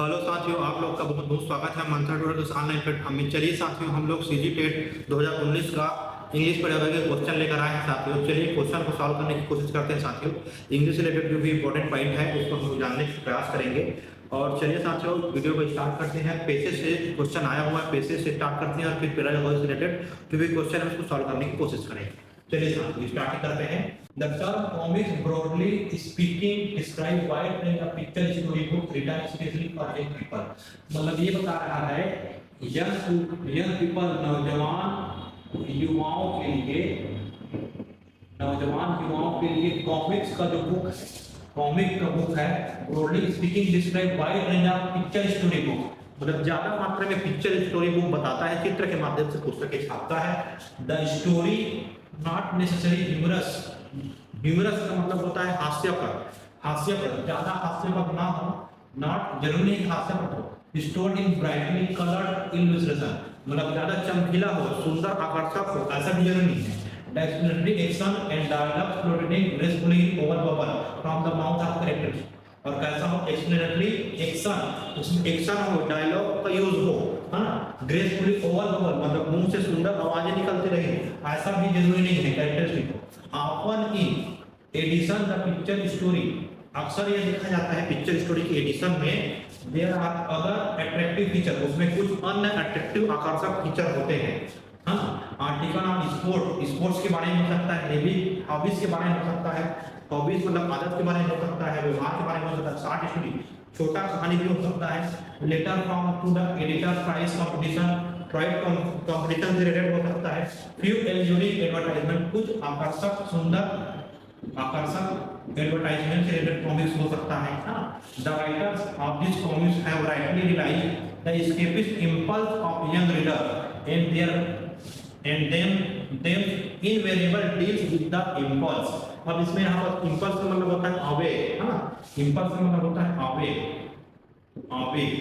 Hello साथियों, आप लोग का बहुत बहुत स्वागत है मंथन ट्यूटर्स ऑनलाइन प्लेटफॉर्म में। चलिए साथियों, हम लोग सीजी टेट 2019 का इंग्लिश पढ़ाई के क्वेश्चन लेकर आए हैं साथियों। चलिए क्वेश्चन को सॉल्व करने की कोशिश करते हैं साथियों। इंग्लिश से रिलेटेड जो भी इंपॉर्टेंट पॉइंट है उसको हम जानने का प्रयास करेंगे। और चलिए साथियों, वीडियो को स्टार्ट करते हैं। पैसेज से क्वेश्चन आया हुआ है, पैसेज से स्टार्ट करते हैं और फिर पैराग्राफ से रिलेटेड जो भी क्वेश्चन है उसको सॉल्व करने की कोशिश करेंगे। चलिए साथियों स्टार्ट करते हैं। The term comics broadly speaking describe wide range of picture story book written especially for young people। मतलब ये बता रहा है यंग पीपल, नौजवान युवाओं के लिए कॉमिक्स का जो बुक है, कॉमिक का बुक है, broadly speaking describe wide range of picture story book. मतलब ज्यादा मात्रा में पिक्चर स्टोरी बुक बताता है, चित्र के माध्यम से पुस्तकें छापता है। The story not necessary humorous, humorous का मतलब होता है हास्यप्रद, हास्यप्रद ज्यादा हास्यप्रद ना हो, नॉट जरूरी नहीं हास्यप्रद हो। Stored in brightly coloured illustration, मतलब ज्यादा चमकीला हो, सुंदर आकर्षक हो, ऐसा भी जरूरी नहीं है। The explanatory action and dialogue floating gracefully over bubble from the mouth of characters। और कैसा हो एक्सप्लेनेटरी एक्शन, उसमें एक्शन हो, डायलॉग का यूज हो, है ना। ग्रेसफुली ओवर बबल मतलब मुंह से सुंदर आवाजें निकलती रही, ऐसा भी जरूरी नहीं है, कैरेक्टरिस्टिक हो। Often in addition the picture story, अक्सर ये देखा जाता है पिक्चर स्टोरी की एडिशन में there are other attractive feature, उसमें कुछ अन्य अट्रैक्टिव आकर्षक फीचर होते हैं। हाँ, आर्टिकल ऑन स्पोर्ट, स्पोर्ट्स के बारे में हो सकता है, हॉबीज के बारे में हो सकता है, हॉबीज मतलब आदत के बारे में हो सकता है, व्यवहार के बारे में हो सकता है, शॉर्ट स्टोरी छोटा कहानी भी हो सकता है। Letter from to the editor price competition, tried competition से रिलेटेड हो सकता है। फ्यू यूनिक एडवर्टाइजमेंट, कुछ आकर्षक सुंदर आकर्षक एडवर्टाइजमेंट से रिलेटेड कॉमिक्स हो सकता है। The writers of this comics have rightly realised the escapist impulse of young reader and them invariable deals with the impulse। अब इसमें यहाँ पर impulse का मतलब होता है आवेग, है ना। impulse का मतलब होता है आवेग, आवेग।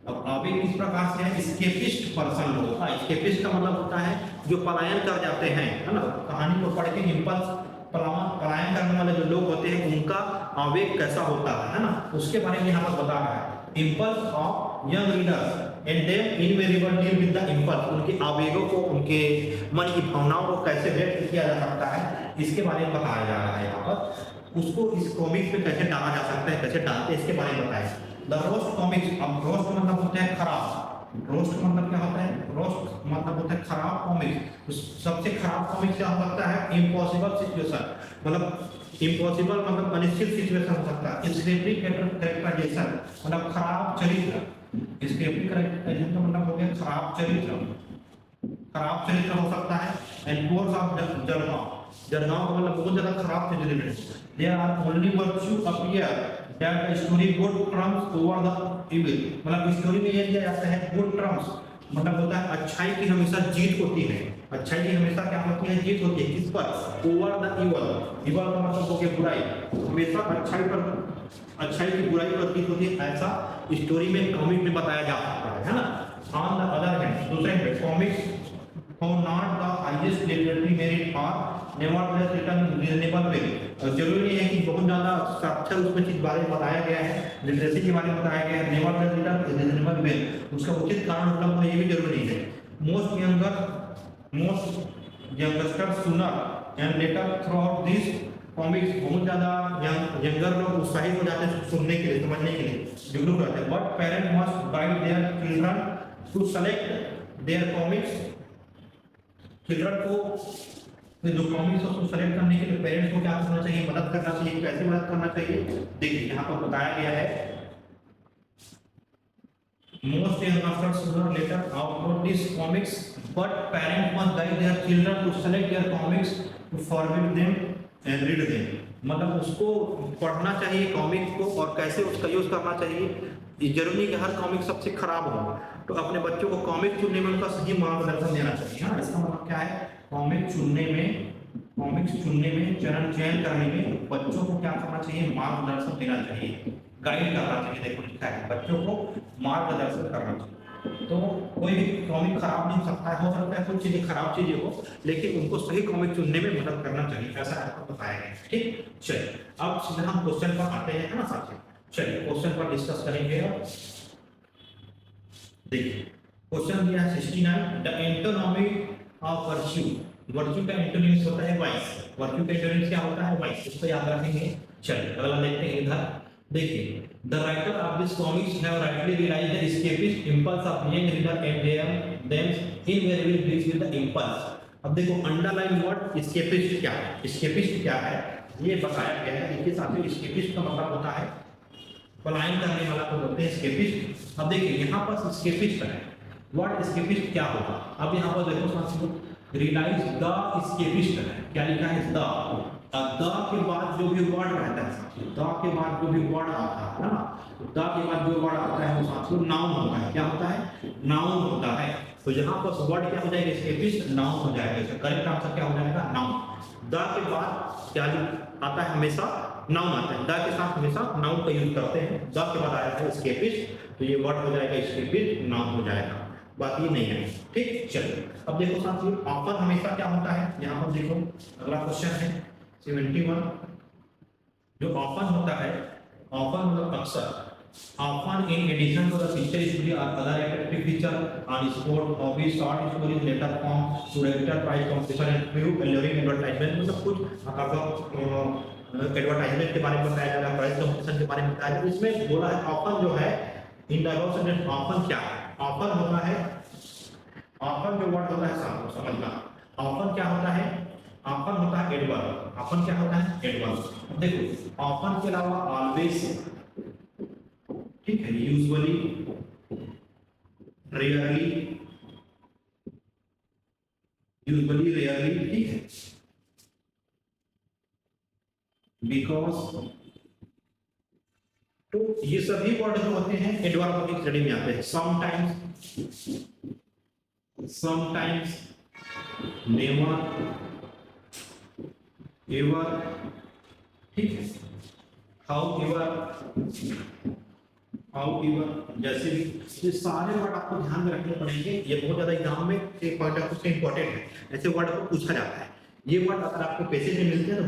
अब आवेग किस प्रकार से है, escapist पर्सन लोग का, escapist का मतलब होता है जो पलायन कर जाते हैं, है ना। कहानी को पढ़ के impulse पलायन करने वाले जो लोग होते हैं उनका आवेग कैसा होता है ना, उसके बारे में यहाँ पर बता रहा है। impulse of young readers and them invariable deal with the impulse, उनके आवेगों को, उनके मन की भावनाओं को कैसे व्यक्त किया जा सकता है, इसके बारे में बताया जा रहा है यहाँ पर। उसको इस कॉमिक्स में कैसे डाला जा सकता है, कैसे डालते हैं, इसके बारे में बताया। द रोस्ट कॉमिक्स, अब रोस्ट मतलब होता है खराब, रोस्ट मतलब क्या होता है, रोस्ट मतलब होता है खराब कॉमिक्स। सबसे खराब कॉमिक्स क्या हो सकता है, इम्पॉसिबल सिचुएशन, मतलब इम्पॉसिबल मतलब अनिश्चित सिचुएशन हो सकता है। स्क्रिप्टिव कैरेक्टराइजेशन मतलब खराब चरित्र, स्क्रिप्टिव कैरेक्टराइजेशन का मतलब हो गया खराब चरित्र, खराब चरित्र हो सकता है। एंड कोर्स ऑफ जलगांव, जलगांव का मतलब बहुत ज्यादा खराब चरित्र। There are only virtue appear that the story good trumps over the evil, मतलब स्टोरी में ये दिया जाता है गुड ट्रम्प्स मतलब होता है अच्छाई की हमेशा जीत होती है, अच्छाई की हमेशा क्या होती है, जीत होती है। किस पर, ओवर द इवल, इवल का मतलब हो गया बुराई, हमेशा अच्छाई पर, अच्छाई की बुराई पर जीत होती है, ऐसा स्टोरी में कॉमिक में बताया जा सकता है ना। ऑन द अदर हैंड, दूसरे hand comics for not the highest literary merit or nevertheless written in reasonable way। जरूरी नहीं है कि बहुत ज्यादा साक्षर उसमें चीज बारे में बताया गया है, लिटरेसी के बारे में बताया गया है, nevertheless written in reasonable way, उसका उचित कारण उपलब्ध हो, ये भी जरूरी नहीं है। most youngsters sooner and later throughout this comics, बहुत ज्यादा यंगर लोग उत्साहित हो जाते हैं सुनने के लिए, समझने के लिए जुगनू रहते हैं। But parent must guide their children to select their comics, children को जो कॉमिक्स उसको सेलेक्ट करने के लिए पेरेंट्स को क्या करना चाहिए, मदद करना चाहिए। कैसे मदद करना चाहिए, देखिए यहाँ पर बताया गया है। Most youngsters sooner or later outgrow these comics but parents must guide their children to select their comics to forbid them and read them। मतलब उसको पढ़ना चाहिए कॉमिक्स को और कैसे उसका यूज करना चाहिए। ये जरूरी कि हर कॉमिक सबसे खराब हो, तो अपने बच्चों को कॉमिक चुनने में उनका सही मार्गदर्शन देना चाहिए। हाँ, इसका मतलब क्या है, कॉमिक्स चुनने में चयन करने में बच्चों को क्या करना चाहिए, मार्गदर्शन देना चाहिए, गाइड करना चाहिए। देखो लिखा है बच्चों को मार्गदर्शन करना चाहिए। तो कोई भी कॉमिक खराब नहीं हो सकता है कुछ चीजें खराब चीजें हो, लेकिन उनको सही कॉमिक चुनने में मदद करना चाहिए, ऐसा आपको बताया गया है। ठीक, चलिए अब सीधा हम क्वेश्चन पर आते हैं ना साथियों। चलिए क्वेश्चन पर डिस्कस करेंगे। देखिए क्वेश्चन दिया है 69, द एंटोनॉमी ऑफ वर्च्यू। वर्च्यू का एंटोनिम्स होता है वाइस। वर्च्यू का एंटोनिम्स क्या होता है? वाइस। इसको याद रखेंगे। चलिए अगला देखते हैं इधर। देखिए the writer of this comics have rightly realised the escapist impulse of young reader and them invariably deals with the impulse. अब देखो अंडरलाइन वर्ड एस्केपिस्ट क्या है? एस्केपिस्ट क्या है ये बताया गया है। इसके साथ में एस्केपिस्ट का मतलब होता है पलायन करने वाला को बोलते हैं एस्केपिस्ट। अब देखिए यहाँ पर एस्केपिस्ट है, वर्ड एस्केपिस्ट क्या होगा? अब यहाँ पर देखो साथियों, रियलाइज द एस्केपिस्ट है, क्या लिखा है? द के बाद जो भी वर्ड रहता है साथियों, द के बाद जो भी वर्ड आता है ना, द के बाद जो वर्ड आता है वो साथियों नाउन होता है। क्या होता है? नाउन होता है। तो यहाँ पर वर्ड क्या हो जाएगा? एस्केपिस्ट नाउन हो जाएगा। इसका करेक्ट आंसर क्या हो जाएगा? नाउन। द के बाद क्या आता है? हमेशा नाउन आता है। द के साथ हमेशा नाउन का यूज करते हैं। द के बाद आया है एस्केपिस्ट, तो ये वर्ड हो जाएगा एस्केपिस्ट, नाउन हो जाएगा, बाकी नहीं है। ठीक, चलिए अब देखो साथियों ऑफर हमेशा क्या होता है? यहाँ पर देखो अगला क्वेश्चन है 71। जो ऑफर होता है, ऑफर मतलब अक्सर, often in addition to the picture study or other attractive feature on sport hobby short stories letter form to register prize competition and few alluring advertisement। मतलब कुछ अगर एडवर्टाइजमेंट के बारे में बताया जा रहा है, प्राइस कंपटीशन के बारे में बताया जा रहा है। इसमें बोला है ऑफर जो है इन डाइवर्स ऑफर क्या है? ऑफर होता है, ऑफर जो वर्ड होता है साथ समझना, ऑफर क्या होता है? ऑफर होता है एडवर्ब। ऑफर क्या होता है? एडवर्ब। देखो ऑफर के अलावा ऑलवेज, ठीक है, यूजुअली, रेयरली, यूजुअली, रेयरली, ठीक है, बिकॉज, तो ये सभी वर्ड जो होते हैं एडवर्ब की श्रेणी में आते हैं। समटाइम्स, समटाइम्स, नेवर, एवर, ठीक है, हाउ एवर, हाउ एवर, जैसे भी। ये सारे वर्ड आपको ध्यान में रखने पड़ेंगे। ये बहुत ज्यादा एग्जाम में एक पॉइंट ऑफ व्यू इंपॉर्टेंट है। ऐसे वर्ड को पूछा जाता है। ये वर्ड अगर आपको पैसेज में मिलते हैं तो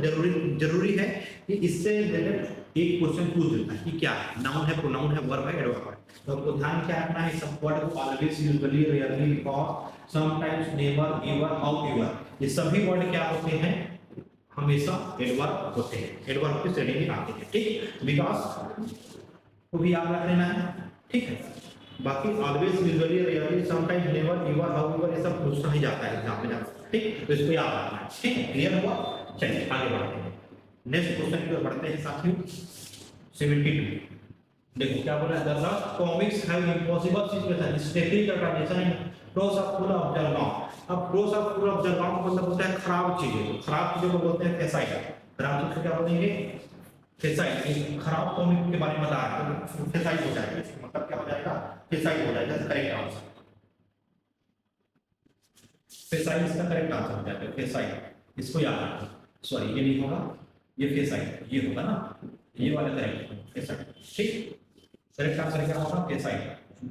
जरूरी है कि इससे रिलेटेड एक क्वेश्चन पूछ देता है कि क्या है, नाउन है, प्रोनाउन है, वर्ब है, एडवर्ब है। तो आपको ध्यान क्या रखना है? सब वर्ड को always, usually, rarely, because, sometimes, never, ever, how ever, ये सभी वर्ड क्या होते हैं? हमेशा एडवर्ब होते हैं, एडवर्ब की श्रेणी में आते हैं। ठीक, बिकॉज़ को भी याद रख लेना है। ठीक है, बाकी always, usually, rarely, sometimes, never, ever, how ever ये सब पूछना ही जाता है एग्जाम में जाता है। ठीक, तो इसको याद रखना है। ठीक है, क्लियर हुआ? चलिए आगे बढ़ते हैं। नेक्स्ट क्वेश्चन की ओर बढ़ते हैं साथियों। 72 देखो क्या बोला है? The last comics have impossible situation static transition in pros of full of journal. अब pros of full of journal का मतलब होता है खराब चीजें। तो खराब चीजों को बोलते हैं फेसाइड। खराब चीज को क्या बोलेंगे? फेसाइड। खराब कॉमिक के बारे में बता रहा है तो फेसाइड हो जाएगा। इसका मतलब क्या हो जाएगा? फेसाइड हो जाएगा। करेक्ट आंसर फेसाइड, इसका करेक्ट आंसर हो जाएगा फेसाइड। इसको याद रखना। सॉरी ये नहीं होगा, ये फेसाइड, ये होगा ना, ये वाला करेक्ट फेसाइड। ठीक, करेक्ट आंसर क्या होगा? फेसाइड,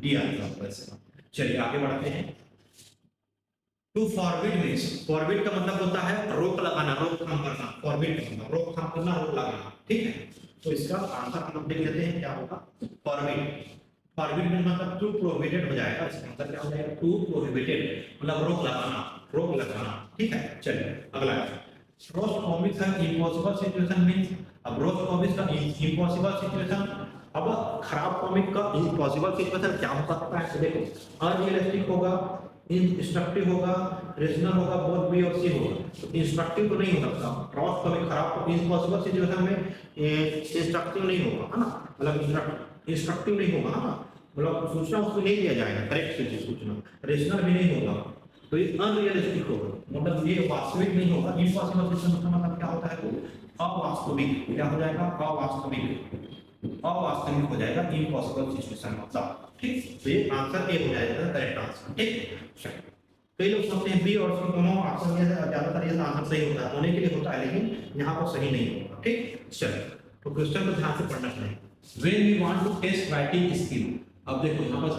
डी आंसर इसका। चलिए आगे बढ़ते हैं। टू फॉरबिड मींस, फॉरबिड का मतलब होता है रोक लगाना, रोकथाम करना। फॉरबिड का मतलब रोकथाम करना, रोक लगाना। ठीक है, तो इसका आंसर हम देख लेते हैं क्या होगा? फॉरबिड। फॉरबिड में मतलब टू प्रोहिबिटेड हो जाएगा। इसका मतलब क्या हो जाएगा? टू प्रोहिबिटेड मतलब रोक लगाना, रोक लगाना। ठीक है, चलिए अगला रोस्ट कॉमिक्स है इम्पॉसिबल सिचुएशन मींस। अब रोस्ट कॉमिक्स का इम्पॉसिबल सिचुएशन, अब खराब कॉमिक का इम्पॉसिबल सिचुएशन क्या हो सकता है? देखो अनरियलिस्टिक होगा, इंस्ट्रक्टिव होगा, रेशनल होगा, बोथ बी और सी होगा। इंस्ट्रक्टिव तो नहीं हो सकता। क्रॉस कभी खराब इम्पॉसिबल सिचुएशन में इंस्ट्रक्टिव नहीं होगा, है ना, मतलब इंस्ट्रक्टिव नहीं होगा, है ना, मतलब सूचना उसको नहीं दिया जाएगा, करेक्ट सूचना। रेशनल भी नहीं होगा, तो ये अनरियलिस्टिक होगा, मतलब ये वास्तविक नहीं होगा। इम्पॉसिबल सिचुएशन का मतलब क्या होता है? अवास्तविक। क्या हो जाएगा? अवास्तविक, अवास्तविक हो जाएगा इम्पॉसिबल सिचुएशन मतलब। ठीक, तो ये आंसर ए हो जाएगा, करेक्ट आंसर। ठीक, कई लोग सोचते हैं बी और सी दोनों ऑप्शन में ज्यादातर ये आंसर सही होता है, होने के लिए होता है, लेकिन यहाँ पर सही नहीं होगा। ठीक, चलिए तो क्वेश्चन को ध्यान से पढ़ना चाहिए। When we want to test writing skill, अब देखो यहाँ पर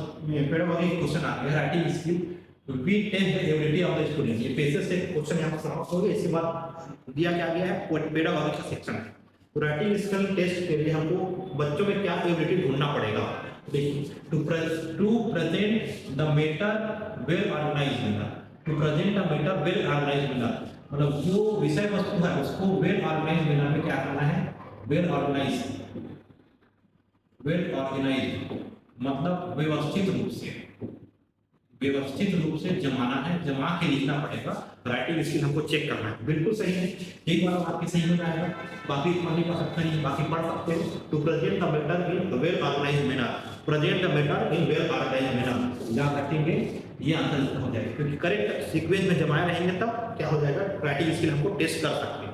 पेडागॉजी क्वेश्चन आ गया, writing skill we test the ability of the student. ये पेजेस से क्वेश्चन यहाँ पर समाप्त हो गए। इसके बाद दिया क्या गया है? पेडागॉजी का सेक्शन है। तो राइटिंग स्किल टेस्ट के लिए हमको बच्चों में क्या एबिलिटी ढूंढना पड़ेगा। देखिए to present the matter well organised manner, to present the matter well organised manner, मतलब जो विषय वस्तु है उसको वेल ऑर्गेनाइज्ड मैनर में क्या करना है, वेल ऑर्गेनाइज्ड, वेल ऑर्गेनाइज्ड मतलब व्यवस्थित रूप से, व्यवस्थित रूप से जमाना है, जमा के लिखना पड़ेगा। राइटिंग स्किल हमको चेक करना है, बिल्कुल सही है, एक बार आपके सही हो जाएगा, बाकी पढ़ने का सकता नहीं, बाकी पढ़ सकते हो। To present the matter in well organised manner, present the matter in well organised manner, या रखेंगे ये आंसर हो जाएगा, क्योंकि करेक्ट सीक्वेंस में जमाए रहेंगे तब क्या हो जाएगा, राइटिंग स्किल हमको टेस्ट कर सकते हैं।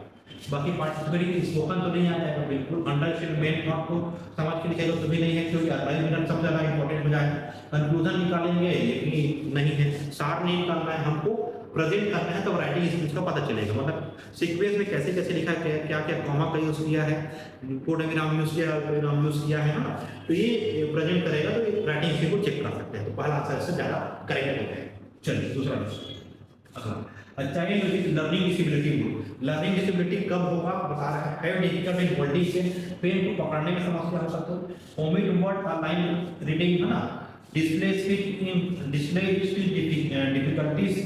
बाकी पार्टिसिपेटिंग स्पोकन तो नहीं आ जाएगा बिल्कुल, अंडरस्टैंड मेन थॉट को समझ के लिखेगा तो भी नहीं है, क्योंकि अरेंजमेंट सबसे ज्यादा इंपॉर्टेंट हो जाएगा। कंक्लूजन निकालेंगे लेकिन नहीं है, सार नहीं निकालना है हमको, प्रेजेंट करना है, तो राइटिंग स्किल्स का पता चलेगा, मतलब सीक्वेंस में कैसे कैसे लिखा है, क्या क्या कॉमा का यूज किया है, कोड विराम यूज किया है, विराम यूज किया है ना, तो ये प्रेजेंट करेगा तो ये राइटिंग स्किल को चेक कर सकते हैं। तो पहला आंसर इससे ज्यादा करेक्ट हो जाएगा। चलिए दूसरा अगला, child with learning disability, learning disability कब होगा बता रहा है, हैव डिफिकल्ट इन होल्डिंग से, पेन को पकड़ने में समस्या हो सकता है, ओमिट वर्ड लाइन रीडिंग है ना, display speech in display difficulties,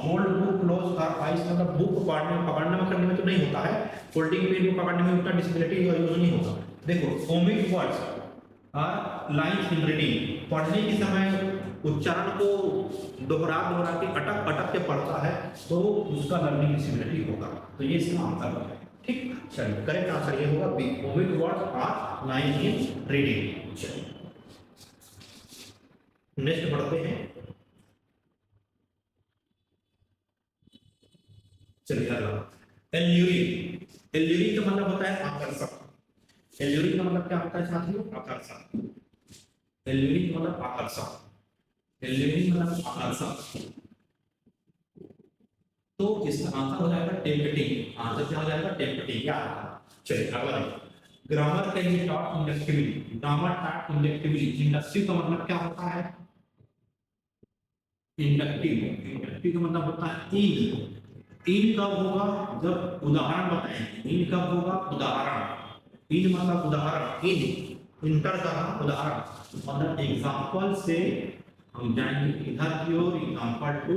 hold book close और आइज, मतलब बुक पकड़ने में करने में तो नहीं होता है, होल्डिंग पेन को पकड़ने में उतना डिसेबिलिटी यूज नहीं होता। देखो ओमिट वर्ड्स और लाइन्स इन रीडिंग, पढ़ने के समय उच्चारण को दोहरा के अटक के पढ़ता है तो उसका लर्निंग डिसेबिलिटी होगा, तो ये इसका आंसर होगा। ठीक, चलिए करेक्ट आंसर ये होगा बी, ओमिट वर्ड्स और लाइन इन रीडिंग। चलिए नेक्स्ट बढ़ते हैं, चलिए अगला, एल्यूरिंग, एल्यूरिंग का मतलब होता है आकर्षक, एल्यूरिंग का मतलब क्या होता है साथियों, आकर्षक, एल्यूरिंग मतलब आकर्षक, एल्यूरिंग मतलब आकर्षक, तो इसका आंसर हो जाएगा टेम्पटिंग, आंसर क्या हो जाएगा टेम्पटिंग, क्या चलिए अगला देखिए, grammar can be taught inductively, grammar taught inductively, inductive का मतलब क्या होता है, इंडक्टिव, इंडक्टिव का मतलब होता है इन, इन कब होगा जब उदाहरण बताएंगे, इन कब होगा उदाहरण, इन मतलब उदाहरण, इन इंटर का उदाहरण, मतलब एग्जांपल से हम जाएंगे इधर की ओर, एग्जांपल टू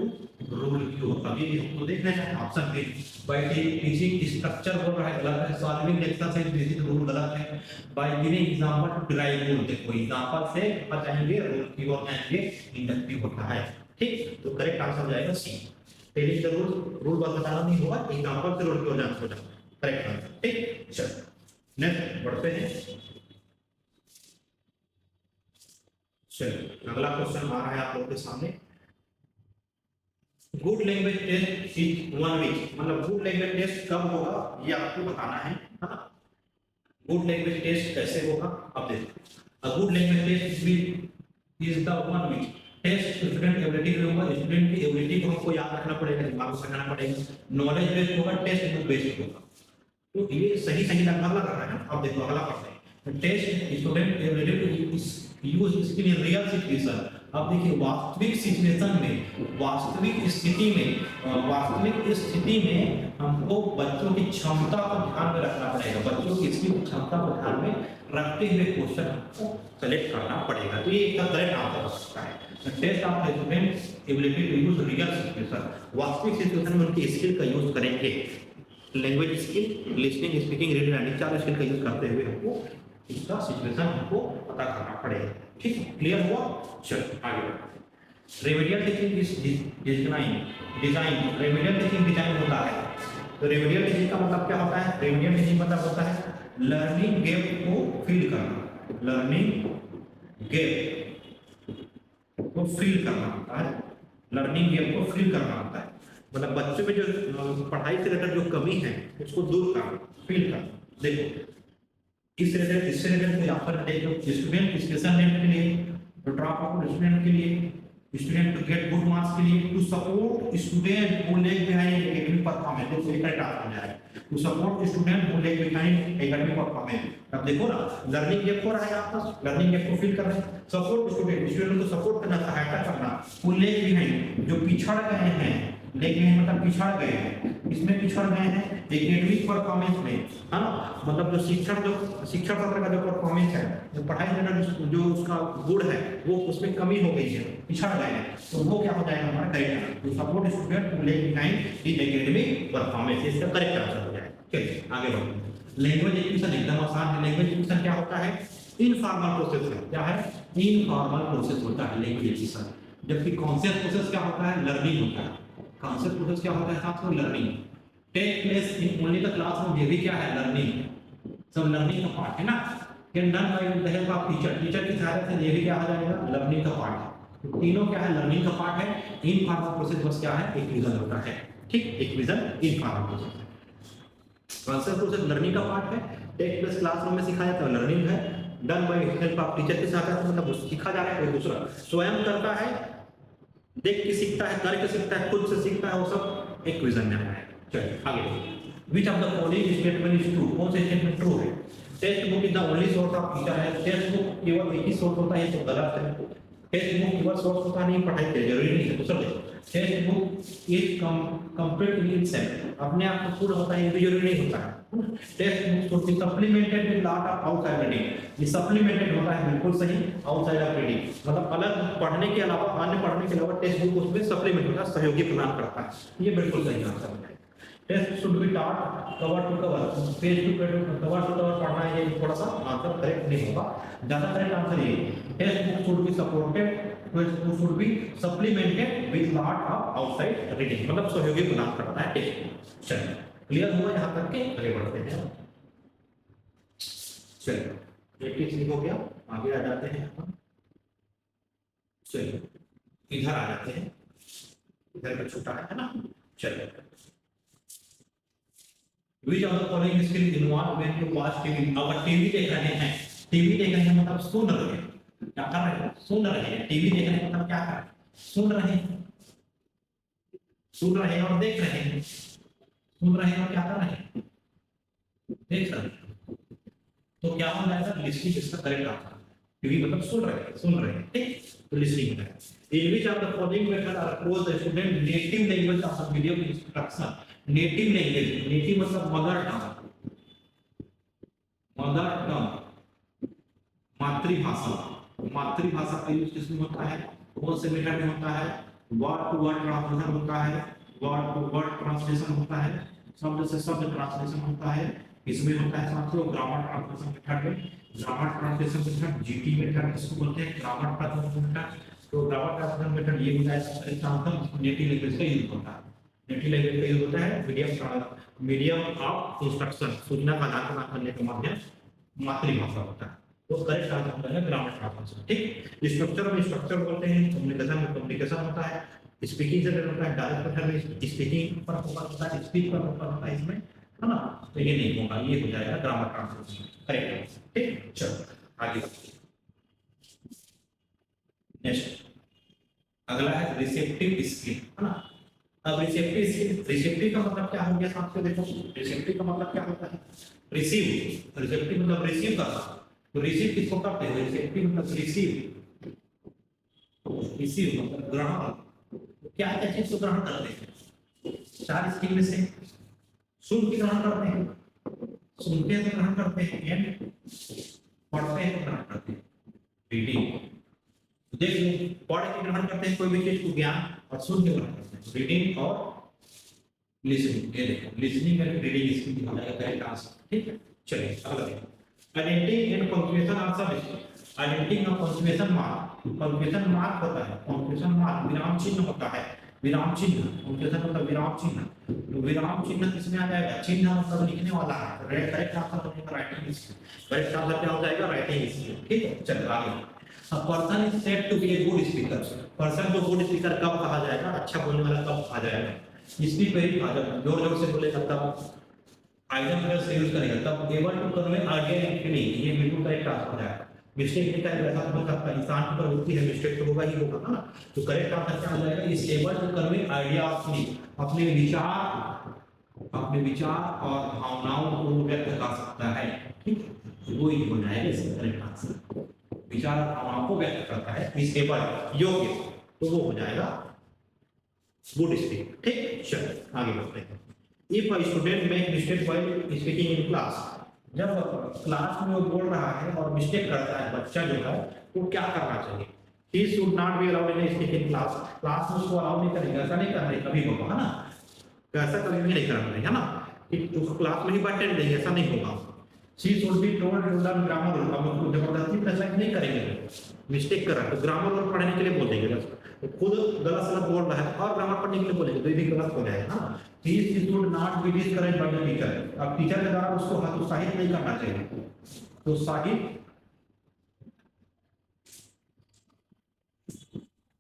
रूल की ओर। अभी हमको देखना है ऑप्शन पे, बाय टीचिंग स्ट्रक्चर बोल रहा है गलत है, सॉल्विंग एक्सरसाइज बेसिक रूल गलत है, by giving example to derive rule, देखो एग्जांपल से बताएंगे रूल की ओर जाएंगे, इंडक्टिव होता है। ठीक, तो करेक्ट आंसर हो जाएगा सी, टेलिंग द रूल, रूल बात बताना नहीं होगा, एग्जांपल से रूल की ओर जाना होगा, करेक्ट आंसर। ठीक, चलो नेक्स्ट बढ़ते हैं, चलिए अगला क्वेश्चन आ रहा है आप लोगों के सामने, good language test is 1 week, मतलब गुड लैंग्वेज टेस्ट कब होगा ये आपको बताना है ना, गुड लैंग्वेज टेस्ट कैसे होगा अब देखो, a good language test is the 1 week test, student ability पे होगा, स्टूडेंट की एबिलिटी को हमको याद रखना पड़ेगा, दिमाग में रखना पड़ेगा, नॉलेज बेस्ड होगा, टेस्ट बुक बेस्ड होगा, तो ये सही सही लगभग लग रहा है ना। अब देखो अगला पढ़ते हैं, test student ability to use skill in real situation, अब देखिए वास्तविक सिचुएशन में, वास्तविक स्थिति में, वास्तविक स्थिति में हमको बच्चों की क्षमता को ध्यान में रखना पड़ेगा, बच्चों की स्किल क्षमता को ध्यान में रखते हुए क्वेश्चन हमको सेलेक्ट करना पड़ेगा, तो ये इसका करेक्ट आंसर हो सकता है। Test of student ability to use real situation, वास्तविक सिचुएशन में उनकी स्किल का यूज करेंगे, language skill, listening, speaking, reading, writing, चार स्किल का यूज करते हुए हमको इसका सिचुएशन हमको पता करना पड़ेगा। ठीक, क्लियर हुआ, चलो आगे बढ़ते हैं। Remedial teaching is design, remedial teaching design होता है, तो रेमेडियल टीचिंग का मतलब क्या होता है, रेमेडियल टीचिंग मतलब होता है लर्निंग गैप को फिल करना, लर्निंग गैप को फिल करना होता है, लर्निंग गैप को फिल करना होता है, मतलब बच्चों में जो पढ़ाई से रिलेटेड जो कमी है उसको दूर करना, फिल करना। देखो इस रिलेटेड, इससे रिलेटेड कोई ऑफर देखो, स्टूडेंट स्पेशल नीड के लिए, ड्रॉप आउट स्टूडेंट के लिए, student to get good marks के लिए, to support student who lag behind academic performance, देखो एक टास्क हो जाएगा, to support student who lag behind academic performance. अब देखो ना लर्निंग गैप हो रहा है, आप लर्निंग गैप को फिल कर रहे हैं, सपोर्ट स्टूडेंट, स्टूडेंट को सपोर्ट करना, सहायता करना, हु लैग बिहाइंड जो पिछड़ गए हैं, लेकिन मतलब पिछड़ गए हैं, इसमें पिछड़ गए हैं एकेडमिक परफॉर्मेंस में, है ना, मतलब जो शिक्षण सत्र का जो परफॉर्मेंस है, जो पढ़ाई में जो उसका गुण है वो उसमें कमी हो गई है, पिछड़ गए हैं, तो वो क्या हो जाएगा हमारा correct, to support student to lag behind in academic performance, इसका करेक्ट आंसर हो जाएगा। चलिए आगे बढ़ते। लैंग्वेज एक्विजिशन एकदम आसान है। लैंग्वेज एक्विजिशन क्या होता है, इनफॉर्मल प्रोसेस है। क्या है, इनफॉर्मल प्रोसेस होता है लैंग्वेज एक्विजिशन। जबकि कॉन्सेप्ट प्रोसेस क्या होता है, लर्निंग होता है। कॉन्सेप्ट प्रोसेस क्या होता है साथियों, learning take place in only the classroom. ये भी क्या है, लर्निंग, सब लर्निंग का पार्ट है ना। Can done by the help of teacher, teacher की सहायता से ये भी क्या हो जाएगा, लर्निंग का पार्ट है। तो तीनों क्या है, लर्निंग का पार्ट है। इनफॉर्मल प्रोसेस बस क्या है, एक्विजिशन होता है। ठीक, एक्विजिशन इनफॉर्मल प्रोसेस है। कॉन्सेप्ट प्रोसेस लर्निंग का पार्ट है, टेक प्लेस क्लासरूम में सिखाया जाता है, लर्निंग है। Done by help of teacher के साथ मतलब सीखा जा रहा है, कोई दूसरा स्वयं करता है, देख के सीखता है, करके सीखता है, खुद से सीखता है, वो सब एक्विजिशन में है। चलिए आगे। Which of the following statement is true, कौन सा स्टेटमेंट ट्रू है। Text book is the only source of teacher है, टेक्स्ट बुक केवल एक ही सोर्स होता है, तो गलत है। टेक्स्ट बुक केवल सोर्स होता नहीं, पढ़ाई के जरूरी नहीं है। दूसरा text book is complete in itself, अपने आप में पूरा होता है, ये भी जरूरी नहीं होता है। Text book should be supplemented with lot of outside reading, ये सप्लीमेंटेड होता है, बिल्कुल सही, आउटसाइड ऑफ रीडिंग मतलब अलग पढ़ने के अलावा, अन्य पढ़ने के अलावा टेक्स्ट बुक उसमें सप्लीमेंट होता है, सहयोगी प्रदान करता है, ये बिल्कुल सही आंसर है। Text should be taught cover to cover, page to page, cover to cover पढ़ना है, ये थोड़ा सा आंसर करेक्ट नहीं होगा, ज्यादा करेक्ट आंसर ये text book should be supported, text book should be supplemented with lot of outside reading, मतलब सहयोगी प्रदान करता है टेक्स्ट बुक। चलिए क्लियर हुआ यहां तक के, आगे बढ़ते हैं। चलिए एक चीज हो गया, आगे आ जाते हैं हम। चलिए इधर आ जाते हैं, इधर का छोटा है ना। चलिए Which of the following skill involved when you watch TV? अगर टीवी देख रहे हैं, टीवी देख रहे हैं मतलब सुन रहे हैं, क्या कर रहे हैं, सुन रहे हैं। टीवी देख रहे हैं मतलब क्या कर रहे हैं, सुन रहे हैं, सुन रहे हैं और देख रहे हैं, सुन रहे हैं और क्या कर रहे हैं, देख रहे हैं। तो क्या हो जाएगा, लिसनिंग इसका करेक्ट आंसर है। टीवी मतलब सुन रहे हैं, सुन रहे हैं, ठीक, तो लिसनिंग हो जाएगा। In which of the following method are approach the student native language of the video instruction? Native language, native मतलब मदर टंग, मदर टंग मातृभाषा, मातृभाषा का यूज किसमें होता है, कौन से मेथड में होता है, वर्ड टू वर्ड ट्रांसलेशन होता है, वर्ड टू वर्ड ट्रांसलेशन होता है, शब्द से शब्द ट्रांसलेशन होता है, इसमें होता है साथियों ग्रामर ट्रांसलेशन मेथड में, grammar translation method GT method इसको बोलते हैं, ग्रामर ट्रांसलेशन मेथड। तो ग्रामर ट्रांसलेशन मेथड ये होता है एग्जांपल नेटिव लैंग्वेज का यूज होता है, नेटिव लैंग्वेज का यूज होता है मीडियम ऑफ इंस्ट्रक्शन, सूचना का आदान प्रदान करने का माध्यम मातृभाषा होता है। तो करेक्ट आंसर होता है ग्रामर ट्रांसलेशन। ठीक, स्ट्रक्चर में स्ट्रक्चर बोलते हैं, कम्युनिकेशन में कम्युनिकेशन होता है, स्पीकिंग से रिलेटेड होता है, डायरेक्ट मेथड में स्पीकिंग पर फोकस होता है, स्पीच पर फोकस होता है इसमें, है ना। तो ये नहीं होगा, ये हो जाएगा ग्रामर ट्रांसलेशन करेक्ट आंसर। ठीक, चलो आगे नेक्स्ट अगला है रिसेप्टिव स्किल, है ना। अब रिसेप्टिव स्किल, रिसेप्टिव का मतलब क्या हो गया साथियों, देखो रिसेप्टिव का मतलब क्या होता है, रिसीव, रिसेप्टिव मतलब रिसीव करना। तो रिसीव किसको करते हैं, रिसेप्टिव मतलब रिसीव, रिसीव मतलब ग्रहण। क्या क्या चीज को ग्रहण करते हैं, चार स्किल में से सुन के ग्रहण करते हैं, सुनते हैं तो ग्रहण करते हैं, एंड पढ़ते हैं तो ग्रहण करते हैं, रीडिंग। देख लो, पढ़ के ग्रहण करते हैं कोई भी चीज को ज्ञान, और सुन के ग्रहण करते हैं रीडिंग और लिसनिंग। ये देखो लिसनिंग एंड रीडिंग इसकी हो जाएगा करेक्ट आंसर। ठीक है, चलिए अगला देखो identity and punctuation answer. Identity और पंक्चुएशन मार्क, पंक्चुएशन मार्क होता है, पंक्चुएशन मार्क विराम चिन्ह होता है, विराम चिन्ह, पंक्चुएशन मतलब विराम चिन्ह। तो विराम चिन्ह किसमें आ जाएगा, चिन्ह मतलब लिखने वाला है, करेक्ट आंसर होगा राइटिंग स्किल। करेक्ट आंसर क्या हो जाएगा, राइटिंग स्किल। ठीक है, चलिए आगे। A person is said to be a good speaker. Person को गुड स्पीकर कब कहा जाएगा, अच्छा बोलने वाला कब कहा जाएगा, स्पीक वेरी फास्ट, जोर जोर से बोलेगा तब, आइडिया प्लस से यूज करेगा तब, able to convey idea in feeling, ये बिल्कुल करेक्ट आंसर हो जाएगा। मिस्टेक नहीं करेगा, ऐसा बोल सकता है, इंसान की प्रवृत्ति है, मिस्टेक तो होगा ही होगा ना। तो करेक्ट आंसर क्या हो जाएगा, is able to convey idea of feeling, अपने विचार और भावनाओं को व्यक्त कर सकता है। ठीक, वो ही हो जाएगा इसका करेक्ट आंसर, विचार और भावनाओं को व्यक्त करता है, इज एबल योग्य, तो वो हो जाएगा गुड स्पीक। ठीक, चलो आगे बढ़ते हैं। If a student make mistake while speaking in class, जब क्लास में वो बोल रहा है और मिस्टेक करता है बच्चा जो है, तो क्या करना चाहिए? He should not be allowed in speaking class, class में उसको अलाउ नहीं करेंगे, ऐसा नहीं करना है कभी होगा, है ना, तो ऐसा कभी भी नहीं करना है ना, कि उसको क्लास में ही बैठे रहेंगे, ऐसा नहीं होगा। She should be told to learn grammar, हम उसको जबरदस्ती प्रेशर नहीं करेंगे, मिस्टेक कर रहा है तो ग्रामर वर्ड पढ़ने के लिए बोल देंगे बस, तो खुद गलत सलत बोल रहा है और ग्रामर पढ़ने के लिए बोलेंगे तो ये भी गलत हो जाएगा ना। He should not be discouraged by the teacher, अब टीचर के द्वारा उसको हतोत्साहित नहीं करना चाहिए, तो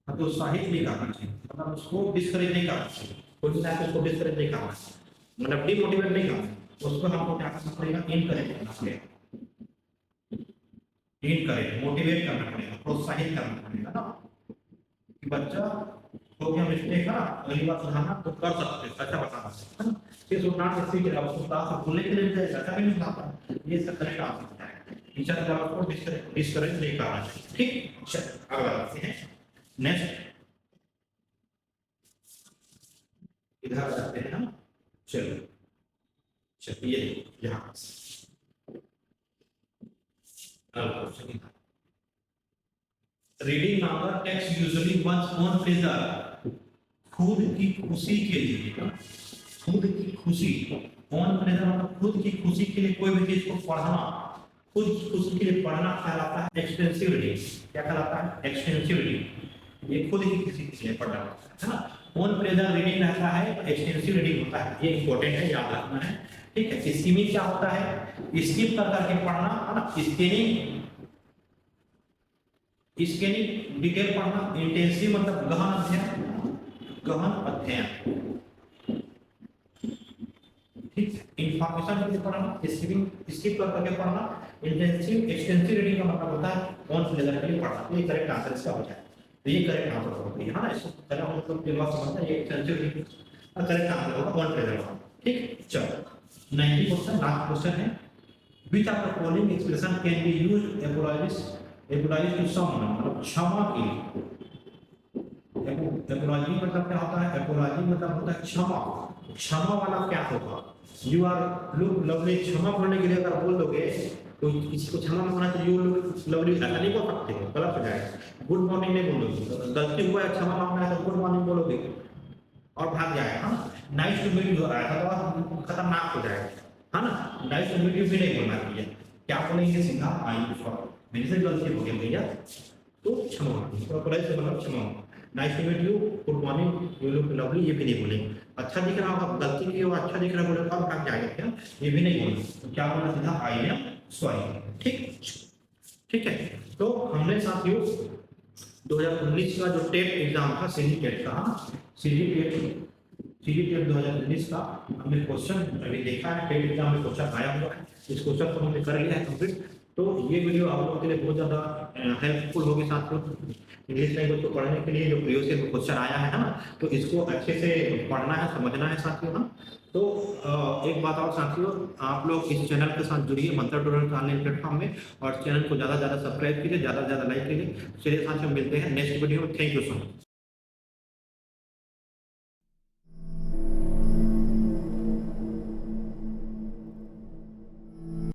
हतोत्साहित नहीं करना चाहिए, मतलब उसको डिस्करेज नहीं करना चाहिए, कोई ना उसको डिस्करेज नहीं करना चाहिए, मतलब डिमोटिवेट नहीं करना, उसको हमको क्या करना पड़ेगा, इनकरेज करना पड़ेगा, इनकरेज मोटिवेट करना पड़ेगा, प्रोत्साहित करना पड़ेगा ना, कि बच्चा तो क्या मिस्टेक है, अगली बार सुधारना तो कर सकते हैं, अच्छा बताना है ना, ये सुनना किसी के अब क्लास में बोलने के लिए भी ऐसा भी नहीं होता, ये सब तरीका आ सकता है, टीचर का आपको डिस्करेज नहीं करना चाहिए, ठीक। चलो अगला आते हैं, नेक्स्ट इधर आते हैं हम, चलो चलिए यहाँ reading now text usually one's own pleasure, खुद की खुशी के लिए, खुद की खुशी, ओन प्लेजर मतलब खुद की खुशी के लिए कोई भी चीज को पढ़ना, खुद की खुशी के लिए पढ़ना कहलाता है एक्सटेंसिव रीडिंग, क्या कहलाता है, एक्सटेंसिव रीडिंग, ये खुद की खुशी के लिए पढ़ना है ना, ओन प्लेजर रीडिंग रहता है, एक्सटेंसिव रीडिंग होता है, ये इंपॉर्टेंट है, याद रखना है, ठीक है। स्कीमिंग क्या होता है, स्किप कर करके पढ़ना है ना, स्कैनिंग, स्कैनिंग डिटेल पढ़ना, इंटेंसिव मतलब गहन अध्ययन, गहन अध्ययन, ठीक, इंफॉर्मेशन के पढ़ना, स्किपिंग स्किप कर करके पढ़ना, इंटेंसिव एक्सटेंसिव रीडिंग का मतलब होता है ऑन प्लेजर के लिए पढ़ना, तो ये करेक्ट आंसर इसका हो जाए, तो ये करेक्ट आंसर होगा, है ना, इसको पहले हम लोग के बात समझना, ये एक्सटेंसिव रीडिंग का करेक्ट आंसर होगा ऑन प्लेजर का, ठीक। चलो 90 क्वेश्चन, लास्ट क्वेश्चन है, which of the following expression can be used apologies to someone, मतलब क्षमा के लिए, एपोलॉजी मतलब क्या होता है, एपोलॉजी मतलब होता है क्षमा, क्षमा वाला क्या होगा, यू आर लुक लवली, क्षमा करने के लिए अगर बोल दोगे तो किसी को क्षमा मांगना चाहिए, यू लुक लवली ऐसा नहीं बोल सकते हो, गलत हो जाएगा, गुड मॉर्निंग नहीं बोलोगे, गलती हुआ है क्षमा मांगना है तो गुड मॉर्निंग बोलोगे और भाग जाएगा, है नाइस टू मीट यू, ऐसा तो खतरनाक हो जाएगा, है ना, नाइस टू मीट यू भी नहीं बोलना चाहिए, क्या बोलेंगे सीधा आई एम सॉरी, मेरे से गलती हो गई भैया, तो क्षमा मांगिए, तो अप्लाई से मतलब क्षमा, nice to meet you, good morning, you look lovely, ये भी नहीं बोलेंगे, अच्छा दिख रहा होगा, गलती की हो, अच्छा दिख रहा बोले तो भाग जाएगा, क्या ये भी नहीं बोलेंगे, तो क्या बोलना सीधा आई एम सॉरी, ठीक, ठीक है। तो हमने साथियों 2019 का जो टेट एग्जाम था, सीजी टेट का, सीजी टेट 2019 का हमने क्वेश्चन अभी देखा है, टेट एग्जाम में क्वेश्चन आया हुआ है, इस क्वेश्चन को हमने कर लिया है कंप्लीट, तो ये वीडियो आप लोगों के लिए बहुत ज़्यादा हेल्पफुल होगी साथियों, इंग्लिश लैंग्वेज को पढ़ने के लिए, जो प्रीवियस ईयर क्वेश्चन आया है ना, तो इसको अच्छे से पढ़ना है, समझना है साथियों, ना। तो एक बात और साथियों, आप लोग इस चैनल के साथ जुड़िए, मंत्र ट्यूटोरियल ऑनलाइन प्लेटफॉर्म में, और चैनल को ज़्यादा से ज़्यादा सब्सक्राइब कीजिए, ज़्यादा से ज़्यादा लाइक कीजिए। चलिए साथियों, मिलते हैं नेक्स्ट वीडियो में, थैंक यू सो मच।